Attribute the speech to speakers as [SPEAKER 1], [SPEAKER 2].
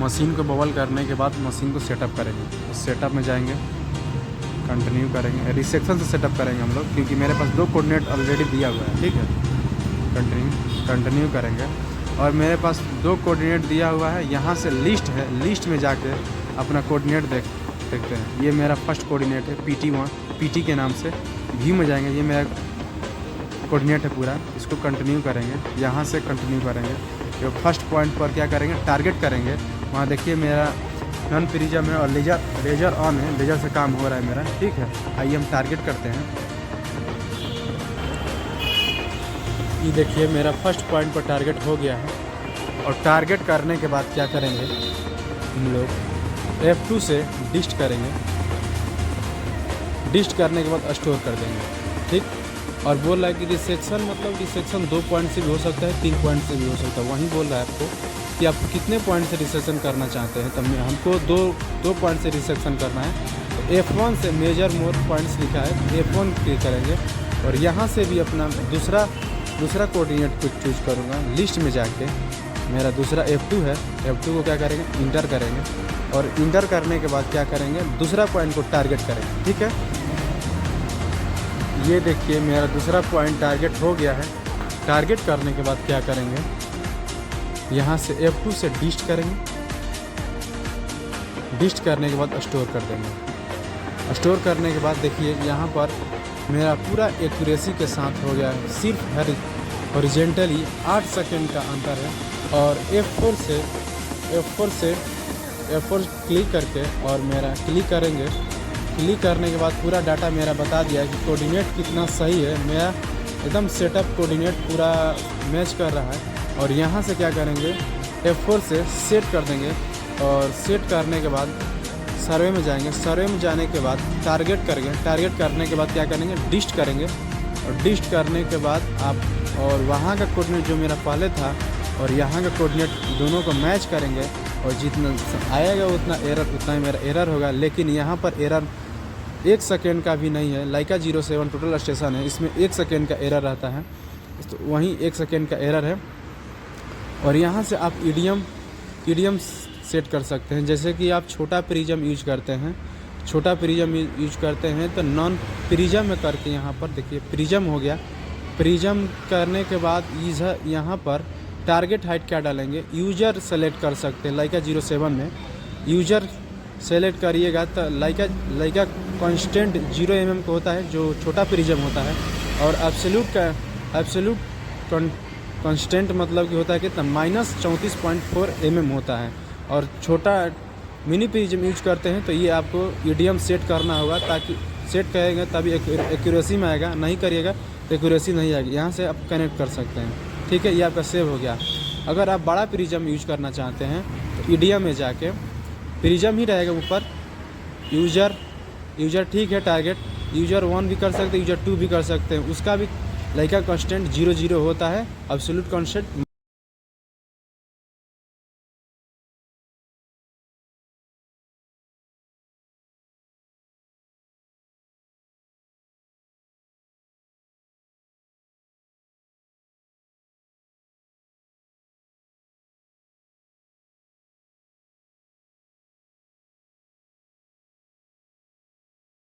[SPEAKER 1] Machine को bubble करने के बाद मशीन को सेटअप करेंगे। तो सेटअप में जाएंगे, कंटिन्यू करेंगे, रिसेक्शन से सेटअप करेंगे हम लोग, क्योंकि मेरे पास 2 कोऑर्डिनेट ऑलरेडी दिया हुआ है। ठीक है, कंटिन्यू करेंगे और मेरे पास 2 कोऑर्डिनेट दिया हुआ है। यहाँ से लिस्ट है, लिस्ट में जाके अपना कोऑर्डिनेट देखते हैं। ये मेरा फर्स्ट कोऑर्डिनेट है PT1, PT के नाम से। व्यू में जाएंगे, ये मेरा कोऑर्डिनेट है पूरा, इसको कंटिन्यू करेंगे। यहाँ से कंटिन्यू करेंगे, जो फर्स्ट पॉइंट पर क्या करेंगे, टारगेट करेंगे। वहाँ देखिए मेरा नॉन प्रिज्म है और लेजर ऑन है, लेजर से काम हो रहा है मेरा। ठीक है, आइए हम टारगेट करते हैं। ये देखिए मेरा फर्स्ट पॉइंट पर टारगेट हो गया है। और टारगेट करने के बाद क्या करेंगे, हम लोग F2 से डिस्ट करेंगे। डिस्ट करने के बाद स्टोर कर देंगे। ठीक, और बोल रहा है कि रिसेक्शन मतलब रिसेक्शन 2 पॉइंट से भी हो सकता है, 3 पॉइंट से भी हो सकता है। वहीं बोल रहा है आपको कि आप कितने पॉइंट से रिसेक्शन करना चाहते हैं। तब हमको दो पॉइंट से रिसेक्शन करना है। तो F1 से मेजर मोर पॉइंट्स लिखा है, F1 क्लिक करेंगे और यहाँ से भी अपना दूसरा कोऑर्डिनेट को चूज करूँगा। लिस्ट में जाके मेरा दूसरा F2 है, F2 को क्या करेंगे, इंटर करेंगे और इंटर करने के बाद क्या करेंगे, दूसरा पॉइंट को टारगेट करेंगे। ठीक है, ये देखिए मेरा दूसरा पॉइंट टारगेट हो गया है। टारगेट करने के बाद क्या करेंगे, यहाँ से F2 से डिस्ट करेंगे। डिस्ट करने के बाद स्टोर कर देंगे। स्टोर करने के बाद देखिए यहाँ पर मेरा पूरा एक्यूरेसी के साथ हो गया है। सिर्फ हॉरिजॉन्टली 8 सेकंड का अंतर है। और F4 क्लिक करके और मेरा क्लिक करेंगे। क्लिक करने के बाद पूरा डाटा मेरा बता दिया कि कोऑर्डिनेट कितना सही है। मेरा एकदम सेटअप कोऑर्डिनेट पूरा मैच कर रहा है। और यहाँ से क्या करेंगे, F4 से सेट कर देंगे और सेट करने के बाद सर्वे में जाएंगे। सर्वे में जाने के बाद टारगेट करेंगे। टारगेट करने के बाद क्या करेंगे, डिस्ट करेंगे। और डिस्ट करने के बाद आप और वहाँ का कोऑर्डिनेट जो मेरा पहले था और यहाँ का कोऑर्डिनेट दोनों को मैच करेंगे और जितना आएगा उतना ही मेरा एरर होगा। लेकिन यहाँ पर एरर 1 सेकेंड का भी नहीं है। लाइका 07 टोटल स्टेशन है, इसमें 1 सेकेंड का एरर रहता है, तो वहीं 1 सेकेंड का एरर है। और यहाँ से आप ईडीएम सेट कर सकते हैं। जैसे कि आप छोटा प्रिज्म यूज करते हैं, तो नॉन प्रिज्म में करके यहाँ पर देखिए प्रिज्म हो गया। प्रिज्म करने के बाद यहाँ पर टारगेट हाइट क्या डालेंगे, यूजर सेलेक्ट कर सकते हैं। लाइका 07 में यूजर सेलेक्ट करिएगा तो लाइका कांस्टेंट 0 mm का होता है, जो छोटा प्रिज्म होता है। और एब्सोल्यूट कांस्टेंट मतलब कि होता है कितना, -34.4 mm होता है। और छोटा मिनी प्रिज्म यूज करते हैं तो ये आपको ईडीएम सेट करना होगा, ताकि सेट करेंगे तभी एक्यूरेसी में आएगा, नहीं करिएगा तो एक्यूरेसी नहीं आएगी। यहाँ से आप कनेक्ट कर सकते हैं। ठीक है, ये आपका सेव हो गया। अगर आप बड़ा प्रिज्म यूज करना चाहते हैं तो ईडीएम में जाके प्रिज्म ही रहेगा ऊपर, यूजर ठीक है, टारगेट यूजर 1 भी कर सकते हैं, यूजर 2 भी कर सकते हैं। उसका भी लाइका कांस्टेंट 0 होता है, एब्सोल्यूट कांस्टेंट